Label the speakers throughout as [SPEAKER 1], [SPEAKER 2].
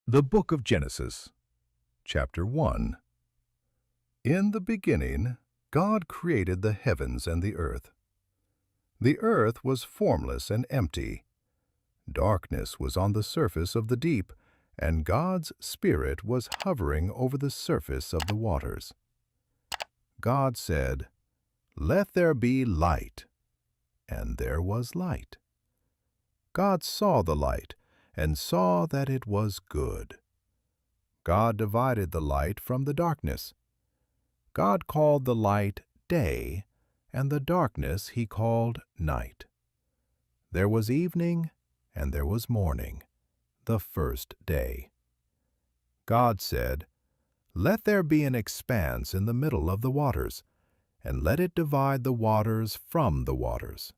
[SPEAKER 1] The Book of Genesis, Chapter 1. In the beginning, God created the heavens and the earth. The earth was formless and empty. Darkness was on the surface of the deep, and God's Spirit was hovering over the surface of the waters. God said, "Let there be light." And there was light. God saw the light, and saw that it was good. God divided the light from the darkness. God called the light day, and the darkness he called night. There was evening, and there was morning, the first day. God said, "Let there be an expanse in the middle of the waters, and let it divide the waters from the waters."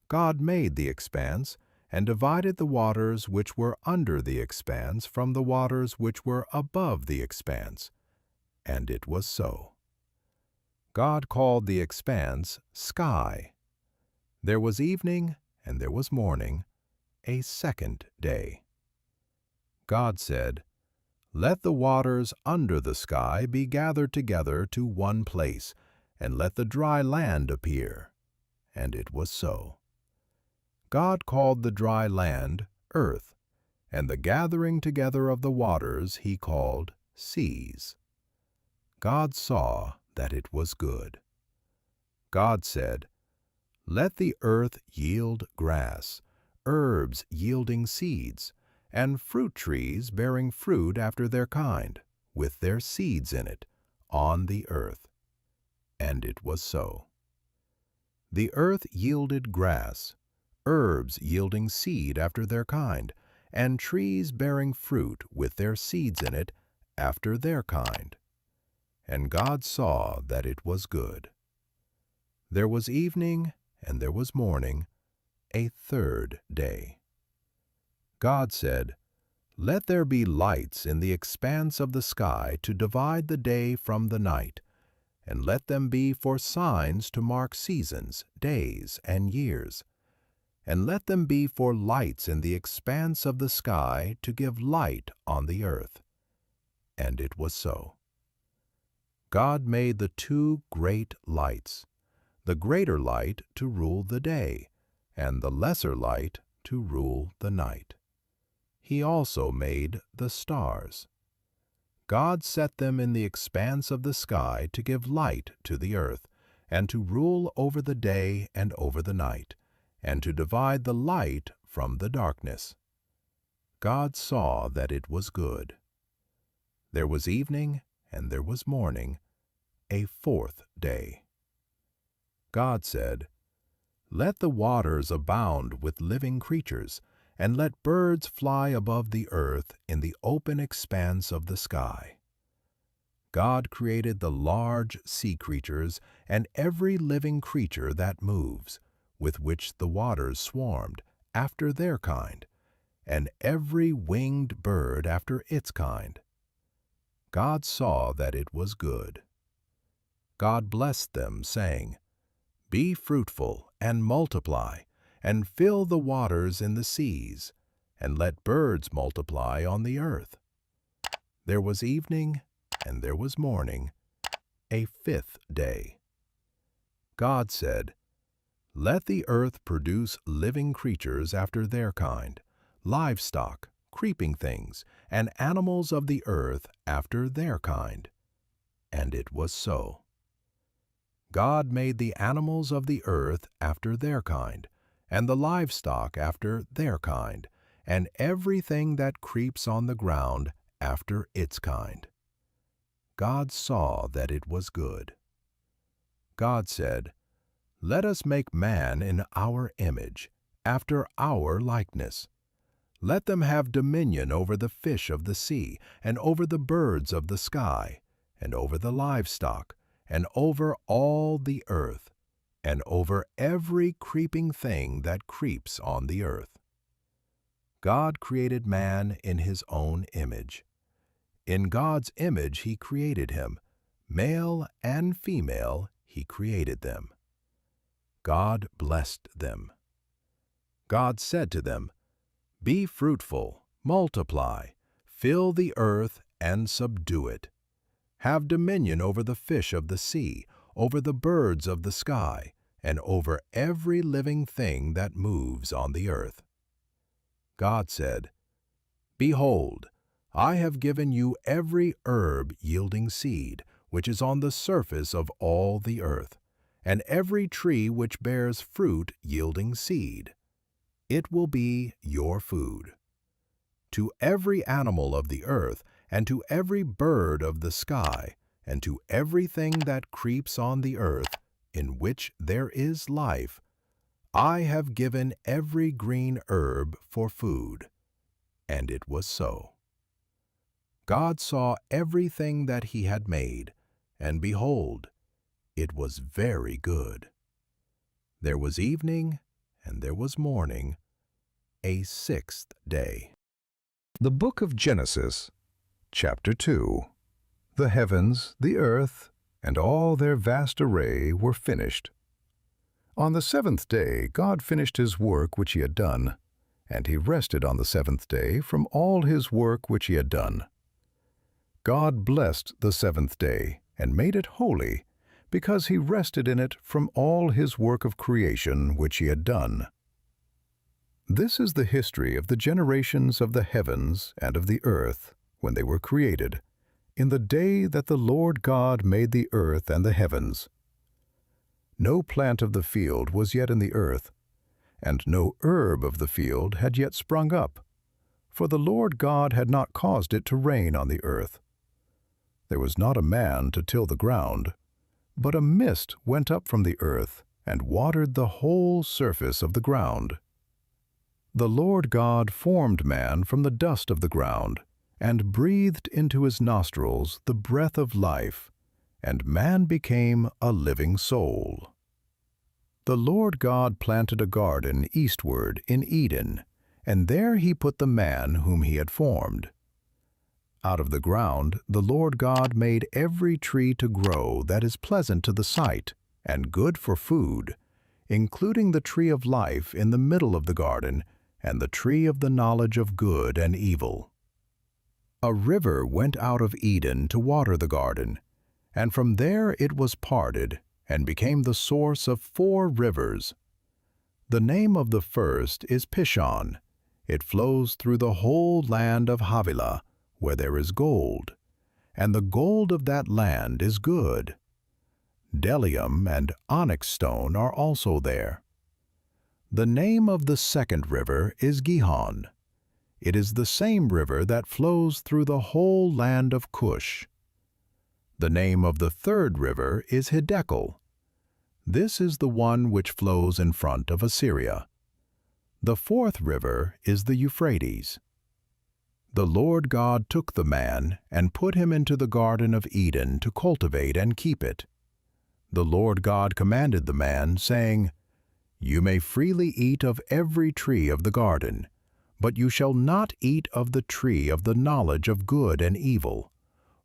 [SPEAKER 1] God made the expanse, and divided the waters which were under the expanse from the waters which were above the expanse. And it was so. God called the expanse sky. There was evening, and there was morning, a second day. God said, "Let the waters under the sky be gathered together to one place, and let the dry land appear." And it was so. God called the dry land earth, and the gathering together of the waters he called seas. God saw that it was good. God said, "Let the earth yield grass, herbs yielding seeds, and fruit trees bearing fruit after their kind, with their seeds in it, on the earth." And it was so. The earth yielded grass, herbs yielding seed after their kind, and trees bearing fruit with their seeds in it after their kind. And God saw that it was good. There was evening, and there was morning, a third day. God said, "Let there be lights in the expanse of the sky to divide the day from the night, and let them be for signs to mark seasons, days, and years. And let them be for lights in the expanse of the sky to give light on the earth." And it was so. God made the two great lights, the greater light to rule the day, and the lesser light to rule the night. He also made the stars. God set them in the expanse of the sky to give light to the earth, and to rule over the day and over the night, and to divide the light from the darkness. God saw that it was good. There was evening, and there was morning, a fourth day. God said, "Let the waters abound with living creatures, and let birds fly above the earth in the open expanse of the sky." God created the large sea creatures and every living creature that moves, with which the waters swarmed, after their kind, and every winged bird after its kind. God saw that it was good. God blessed them, saying, "Be fruitful and multiply, and fill the waters in the seas, and let birds multiply on the earth." There was evening, and there was morning, a fifth day. God said, "Let the earth produce living creatures after their kind, livestock, creeping things, and animals of the earth after their kind." And it was so. God made the animals of the earth after their kind, and the livestock after their kind, and everything that creeps on the ground after its kind. God saw that it was good. God said, "Let us make man in our image, after our likeness. Let them have dominion over the fish of the sea, and over the birds of the sky, and over the livestock, and over all the earth, and over every creeping thing that creeps on the earth." God created man in his own image. In God's image he created him, male and female he created them. God blessed them. God said to them, "Be fruitful, multiply, Fill the earth and subdue it. Have dominion over the fish of the sea, over the birds of the sky, and over every living thing that moves on the earth." God said, "Behold, I have given you every herb yielding seed, which is on the surface of all the earth, and every tree which bears fruit yielding seed. It will be your food. To every animal of the earth, and to every bird of the sky, and to everything that creeps on the earth, in which there is life, I have given every green herb for food." And it was so. God saw everything that he had made, and behold, it was very good. There was evening, and there was morning, a sixth day. The book of Genesis, chapter 2. The heavens, the earth, and all their vast array were finished. On the seventh day God finished his work which he had done, and he rested on the seventh day from all his work which he had done. God blessed the seventh day and made it holy, because he rested in it from all his work of creation which he had done. This is the history of the generations of the heavens and of the earth when they were created, in the day that the Lord God made the earth and the heavens. No plant of the field was yet in the earth, and no herb of the field had yet sprung up, for the Lord God had not caused it to rain on the earth. There was not a man to till the ground, but a mist went up from the earth and watered the whole surface of the ground. The Lord God formed man from the dust of the ground, and breathed into his nostrils the breath of life, and man became a living soul. The Lord God planted a garden eastward in Eden, and there he put the man whom he had formed. Out of the ground the Lord God made every tree to grow that is pleasant to the sight and good for food, including the tree of life in the middle of the garden, and the tree of the knowledge of good and evil. A river went out of Eden to water the garden, and from there it was parted, and became the source of 4 rivers. The name of the first is Pishon. It flows through the whole land of Havilah, where there is gold, and the gold of that land is good. Bdellium and onyx stone are also there. The name of the second river is Gihon. It is the same river that flows through the whole land of Cush. The name of the third river is Hiddekel. This is the one which flows in front of Assyria. The fourth river is the Euphrates. The Lord God took the man and put him into the Garden of Eden to cultivate and keep it. The Lord God commanded the man, saying, "You may freely eat of every tree of the garden, but you shall not eat of the tree of the knowledge of good and evil,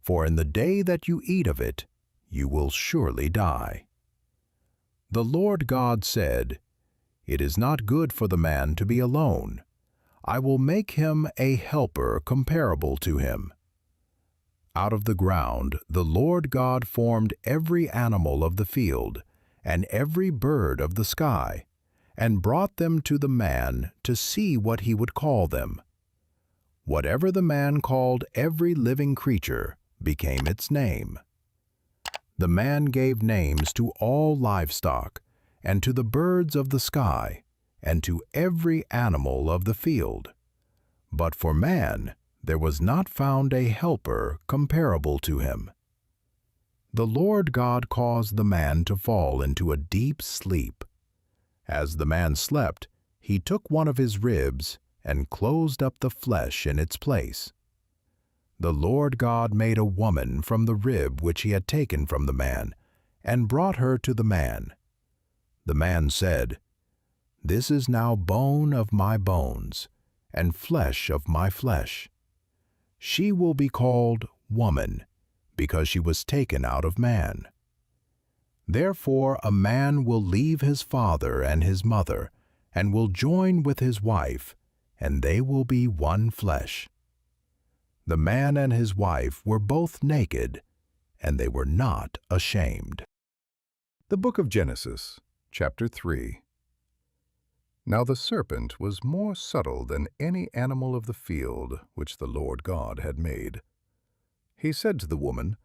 [SPEAKER 1] for in the day that you eat of it, you will surely die." The Lord God said, "It is not good for the man to be alone. I will make him a helper comparable to him." Out of the ground the Lord God formed every animal of the field, and every bird of the sky, and brought them to the man to see what he would call them. Whatever the man called every living creature became its name. The man gave names to all livestock, and to the birds of the sky, and to every animal of the field. But for man there was not found a helper comparable to him. The Lord God caused the man to fall into a deep sleep. As the man slept, he took one of his ribs and closed up the flesh in its place. The Lord God made a woman from the rib which he had taken from the man, and brought her to the man. The man said, "This is now bone of my bones, and flesh of my flesh. She will be called woman, because she was taken out of man. Therefore a man will leave his father and his mother, and will join with his wife, and they will be one flesh." The man and his wife were both naked, and they were not ashamed. The book of Genesis, chapter 3. Now the serpent was more subtle than any animal of the field which the Lord God had made. He said to the woman,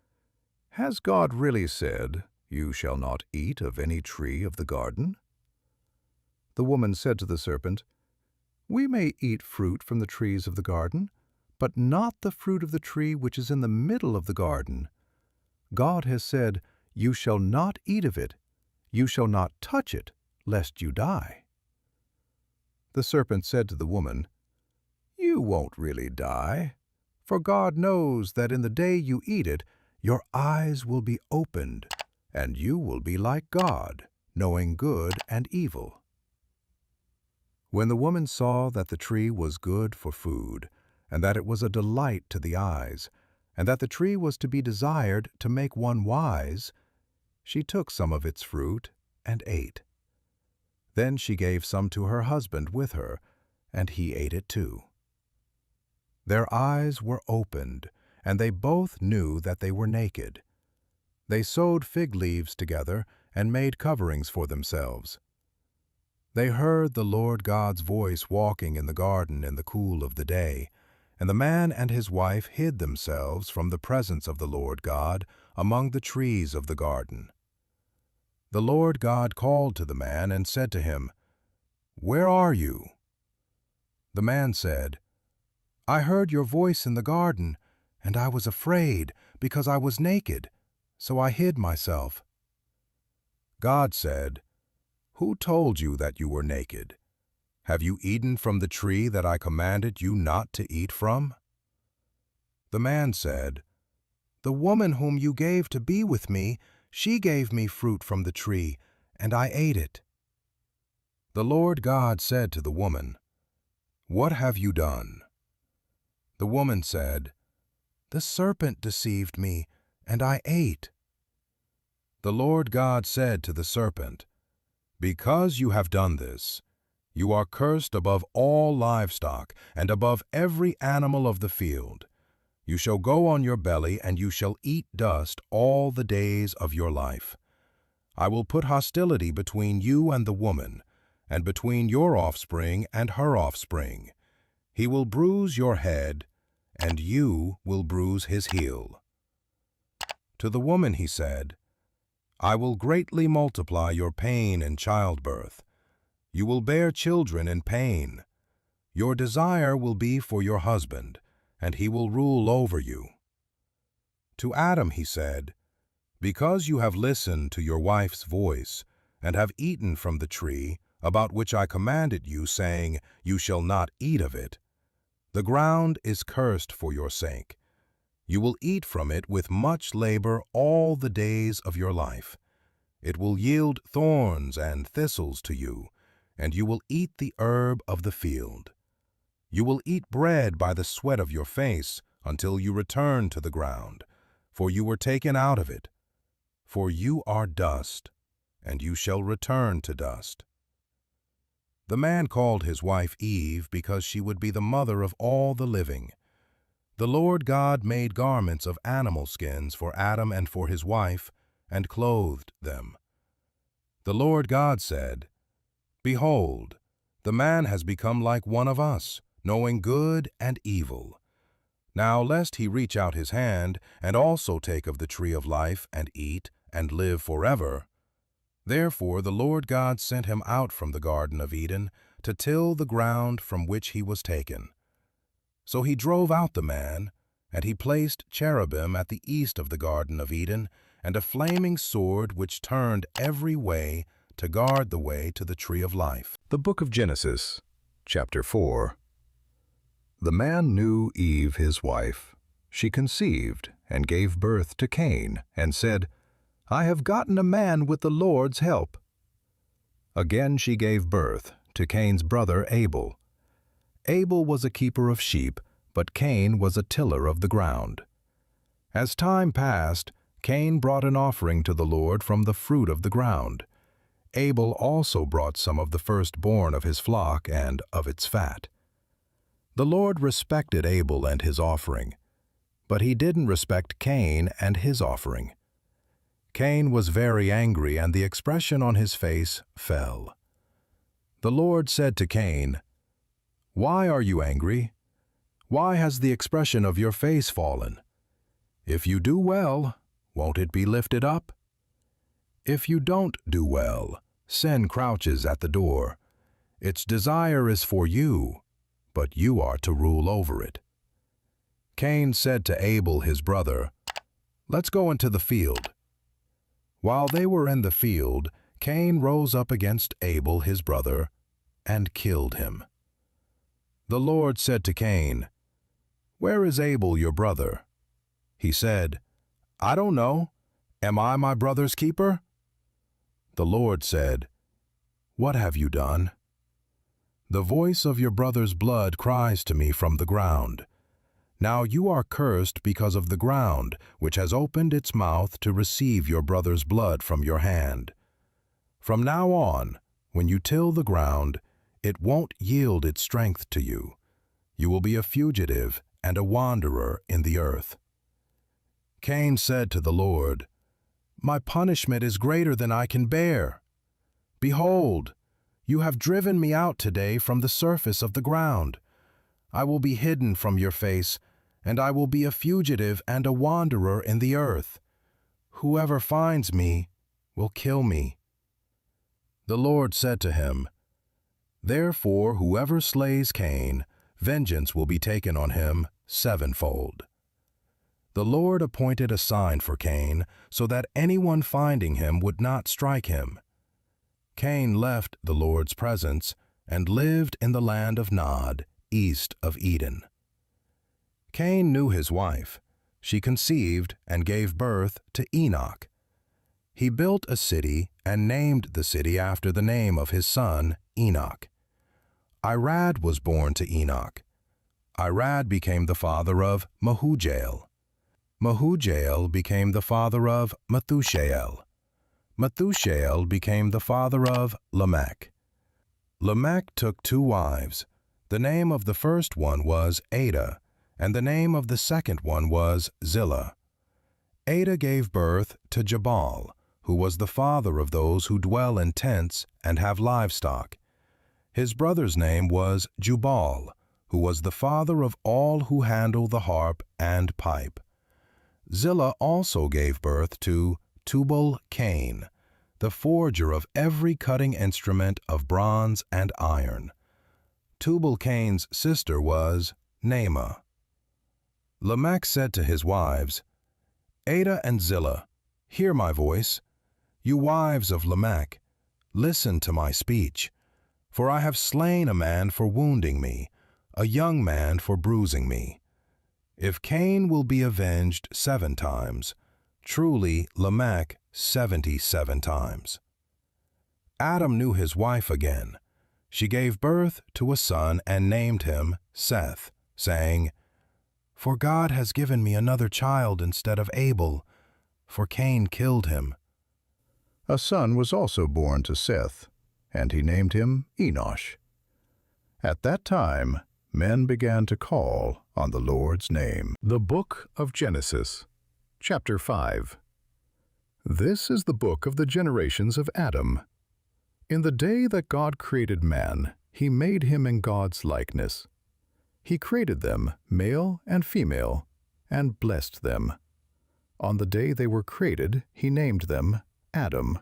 [SPEAKER 1] "Has God really said, 'You shall not eat of any tree of the garden'?" The woman said to the serpent, "We may eat fruit from the trees of the garden, but not the fruit of the tree which is in the middle of the garden. God has said, 'You shall not eat of it, you shall not touch it, lest you die.'" The serpent said to the woman, "You won't really die, for God knows that in the day you eat it, your eyes will be opened, and you will be like God, knowing good and evil." When the woman saw that the tree was good for food, and that it was a delight to the eyes, and that the tree was to be desired to make one wise, she took some of its fruit and ate. Then she gave some to her husband with her, and he ate it too. Their eyes were opened, and they both knew that they were naked. They sewed fig leaves together and made coverings for themselves. They heard the Lord God's voice walking in the garden in the cool of the day, and the man and his wife hid themselves from the presence of the Lord God among the trees of the garden. The Lord God called to the man and said to him, "Where are you?" The man said, "I heard your voice in the garden, and I was afraid because I was naked, so I hid myself." God said, "Who told you that you were naked? Have you eaten from the tree that I commanded you not to eat from?" The man said, "The woman whom you gave to be with me, she gave me fruit from the tree, and I ate it." The Lord God said to the woman, "What have you done?" The woman said, "The serpent deceived me, and I ate." The Lord God said to the serpent, "Because you have done this, you are cursed above all livestock and above every animal of the field. You shall go on your belly, and you shall eat dust all the days of your life. I will put hostility between you and the woman, and between your offspring and her offspring. He will bruise your head, and you will bruise his heel." To the woman he said, "I will greatly multiply your pain in childbirth. You will bear children in pain. Your desire will be for your husband, and he will rule over you." To Adam he said, "Because you have listened to your wife's voice, and have eaten from the tree, about which I commanded you, saying, 'You shall not eat of it,' the ground is cursed for your sake. You will eat from it with much labor all the days of your life. It will yield thorns and thistles to you, and you will eat the herb of the field. You will eat bread by the sweat of your face until you return to the ground, for you were taken out of it. For you are dust, and you shall return to dust." The man called his wife Eve because she would be the mother of all the living. The Lord God made garments of animal skins for Adam and for his wife, and clothed them. The Lord God said, "Behold, the man has become like one of us, knowing good and evil. Now lest he reach out his hand and also take of the tree of life and eat and live forever." Therefore the Lord God sent him out from the Garden of Eden to till the ground from which he was taken. So he drove out the man, and he placed cherubim at the east of the Garden of Eden, and a flaming sword which turned every way to guard the way to the tree of life. The book of Genesis, chapter 4. The man knew Eve his wife. She conceived and gave birth to Cain, and said, "I have gotten a man with the Lord's help." Again she gave birth to Cain's brother Abel. Abel was a keeper of sheep, but Cain was a tiller of the ground. As time passed, Cain brought an offering to the Lord from the fruit of the ground. Abel also brought some of the firstborn of his flock and of its fat. The Lord respected Abel and his offering, but he didn't respect Cain and his offering. Cain was very angry, and the expression on his face fell. The Lord said to Cain, "Why are you angry? Why has the expression of your face fallen? If you do well, won't it be lifted up? If you don't do well, sin crouches at the door. Its desire is for you, but you are to rule over it." Cain said to Abel his brother, "Let's go into the field." While they were in the field, Cain rose up against Abel his brother and killed him. The Lord said to Cain, "Where is Abel your brother?" He said, "I don't know. Am I my brother's keeper?" The Lord said, "What have you done?" "The voice of your brother's blood cries to me from the ground. Now you are cursed because of the ground, which has opened its mouth to receive your brother's blood from your hand. From now on, when you till the ground, it won't yield its strength to you. You will be a fugitive and a wanderer in the earth." Cain said to the Lord, "My punishment is greater than I can bear. Behold, you have driven me out today from the surface of the ground. I will be hidden from your face, and I will be a fugitive and a wanderer in the earth. Whoever finds me will kill me." The Lord said to him, "Therefore whoever slays Cain, vengeance will be taken on him sevenfold." The Lord appointed a sign for Cain, so that anyone finding him would not strike him. Cain left the Lord's presence and lived in the land of Nod, east of Eden. Cain knew his wife. She conceived and gave birth to Enoch. He built a city and named the city after the name of his son, Enoch. Irad was born to Enoch. Irad became the father of Mehujael. Mehujael became the father of Methushael. Methushael became the father of Lamech. Lamech took 2 wives. The name of the first one was Ada, and the name of the second one was Zillah. Ada gave birth to Jabal, who was the father of those who dwell in tents and have livestock. His brother's name was Jubal, who was the father of all who handle the harp and pipe. Zillah also gave birth to Tubal-Cain, the forger of every cutting instrument of bronze and iron. Tubal-Cain's sister was Naamah. Lamech said to his wives, "Ada and Zillah, hear my voice. You wives of Lamech, listen to my speech. For I have slain a man for wounding me, a young man for bruising me. If Cain will be avenged 7 times, truly Lamech 77 times." Adam knew his wife again. She gave birth to a son and named him Seth, saying, "For God has given me another child instead of Abel, for Cain killed him." A son was also born to Seth, and he named him Enosh. At that time, men began to call on the Lord's name. The Book of Genesis, Chapter 5. This is the book of the generations of Adam. In the day that God created man, he made him in God's likeness. He created them, male and female, and blessed them. On the day they were created, he named them Adam.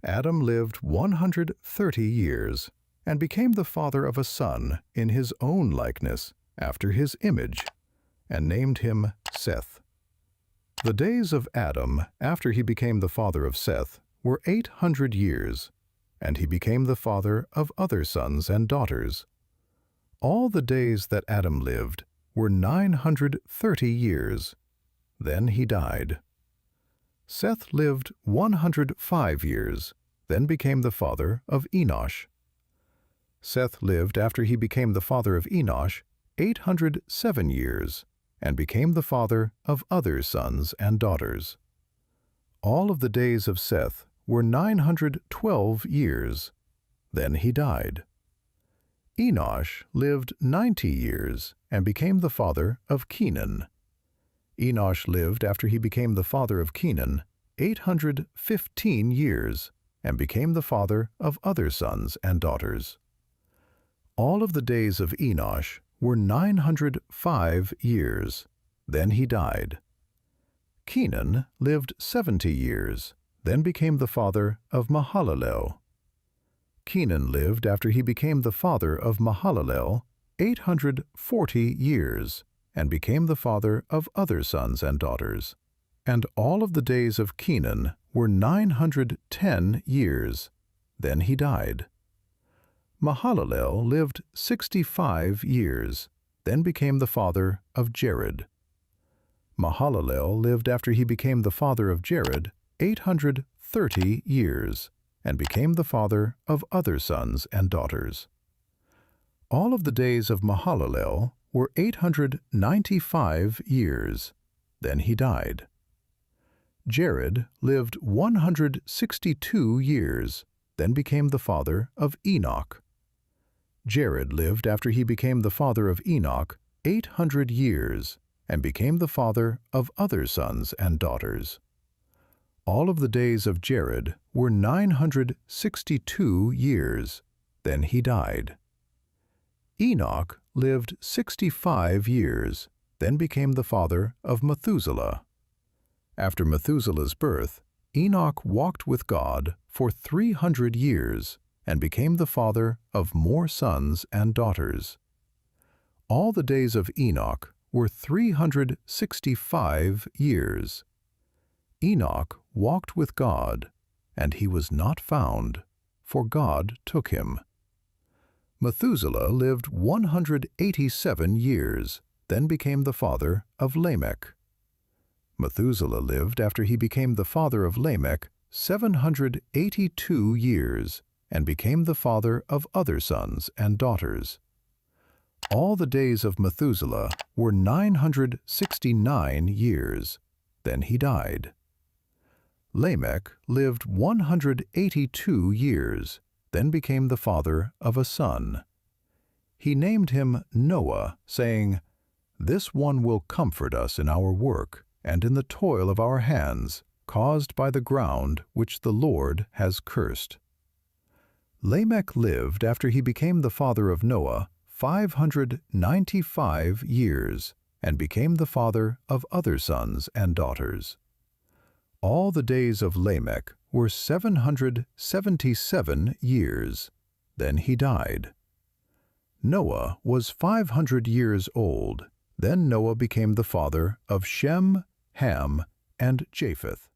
[SPEAKER 1] Adam lived 130 years and became the father of a son in his own likeness, after his image, and named him Seth. The days of Adam after he became the father of Seth were 800 years, and he became the father of other sons and daughters. All the days that Adam lived were 930 years. Then he died. Seth lived 105 years, then became the father of Enosh. Seth lived after he became the father of Enosh 807 years, and became the father of other sons and daughters. All of the days of Seth were 912 years. Then he died. Enosh lived 90 years and became the father of Kenan. Enosh lived after he became the father of Kenan 815 years and became the father of other sons and daughters. All of the days of Enosh were 905 years. Then he died. Kenan lived 70 years, then became the father of Mahalalel. Kenan lived after he became the father of Mahalalel 840 years and became the father of other sons and daughters. And all of the days of Kenan were 910 years. Then he died. Mahalalel lived 65 years, then became the father of Jared. Mahalalel lived after he became the father of Jared 830 years and became the father of other sons and daughters. All of the days of Mahalalel were 895 years. Then he died. Jared lived 162 years, then became the father of Enoch. Jared lived after he became the father of Enoch 800 years and became the father of other sons and daughters. All of the days of Jared were 962 years. Then he died. Enoch lived 65 years, then became the father of Methuselah. After Methuselah's birth, Enoch walked with God for 300 years and became the father of more sons and daughters. All the days of Enoch were 365 years. Enoch walked with God, and he was not found, for God took him. Methuselah lived 187 years, then became the father of Lamech. Methuselah lived after he became the father of Lamech 782 years and became the father of other sons and daughters. All the days of Methuselah were 969 years. Then he died. Lamech lived 182 years, then became the father of a son. He named him Noah, saying, "This one will comfort us in our work and in the toil of our hands, caused by the ground which the Lord has cursed." Lamech lived after he became the father of Noah 595 years and became the father of other sons and daughters. All the days of Lamech were 777 years. Then he died. Noah was 500 years old. Then Noah became the father of Shem, Ham, and Japheth.